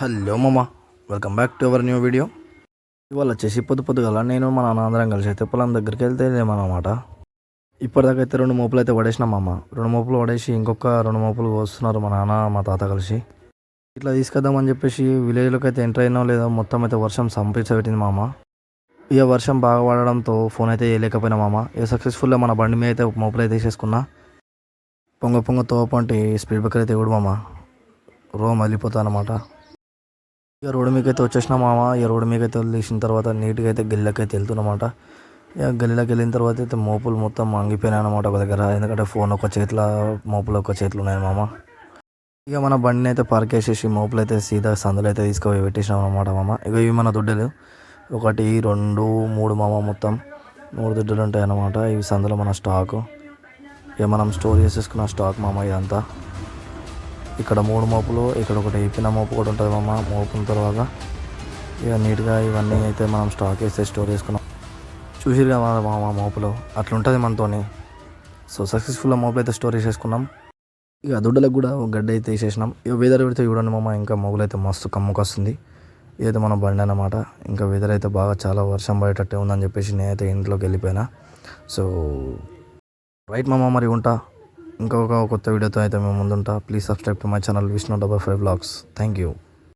Hello మామ, welcome back to our new video. ఇవాళ వచ్చేసి పొద్దుగల నేను మా నాన్న అందరం కలిసి అయితే పొలం దగ్గరికి వెళ్తే లేమన్నమాట. ఇప్పటిదాకా అయితే 2 మోపులు అయితే పడేసినాం మామ. 2 మోపులు పడేసి ఇంకొక 2 మోపులు వస్తున్నారు మా నాన్న మా తాత కలిసి. ఇట్లా తీసుకొద్దామని చెప్పేసి విలేజ్లోకి అయితే ఎంటర్ అయినా లేదా మొత్తం అయితే వర్షం సంపించబెట్టింది మామ. ఇక వర్షం బాగా పడడంతో ఫోన్ అయితే వేయలేకపోయినా మామ. ఇక సక్సెస్ఫుల్గా మన బండి మీద అయితే మోపులు అయితే వేసేసుకున్నా. పొంగ తోపంటి స్పీడ్ బ్రేకర్ అయితే కూడా మామ వెళ్ళిపోతా అనమాట. ఇక రోడ్డు మీకు అయితే వచ్చేసిన మామ. ఇక రోడ్డు మీకు అయితే వదిలేసిన తర్వాత నీట్గా అయితే గల్లీలోకి అయితే వెళ్తున్నమాట. ఇక గల్లీలోకి వెళ్ళిన తర్వాత అయితే మోపులు మొత్తం మంగిపోయినాయి అనమాట ఒక దగ్గర. ఎందుకంటే ఫోన్ ఒక చేతిలో మోపులు ఒక చేతిలో ఉన్నాయి మామ. ఇక మన బండిని అయితే పార్క్ చేసేసి మోపులు అయితే సీదా సందులో అయితే తీసుకుపోయి పెట్టేసినాం అనమాట మామ. ఇక ఇవి మన దుడ్డలు 1 2 3 మామ, మొత్తం 3 దుడ్డలు ఉంటాయి అన్నమాట. ఇవి సందులో మన స్టాకు. ఇక మనం స్టోర్ చేసేసుకున్న స్టాక్ మామ ఇదంతా. ఇక్కడ 3 మోపులు, ఇక్కడ ఒకటి ఇప్పిన మోపు కూడా ఉంటుంది మామ. మోపున తర్వాత ఇక నీట్గా ఇవన్నీ అయితే మనం స్టాక్ వేస్తే స్టోర్ చేసుకున్నాం. చూసిరుగా మామ మోపులు అట్లా ఉంటుంది మనతోని. సో సక్సెస్ఫుల్గా మోపులు అయితే స్టోర్ చేసేసుకున్నాం. ఇక దొడ్డలకు కూడా గడ్డ అయితే వేసేసినాం. ఇక వెదర్ పెడితే చూడండి మామ, ఇంకా మొగులు అయితే మస్తు కమ్ముకొస్తుంది. ఇదైతే మన బండి అన్నమాట. ఇంకా వెదర్ అయితే బాగా చాలా వర్షం పడేటట్టే ఉందని చెప్పేసి నేనైతే ఇంట్లోకి వెళ్ళిపోయినా. సో రైట్ మామ, మరి ఉంటా. ఇంకొక కొత్త వీడియోతో అయితే మేము ముందుంటా. Please subscribe to my channel Vishnu 55 vlogs. Thank you.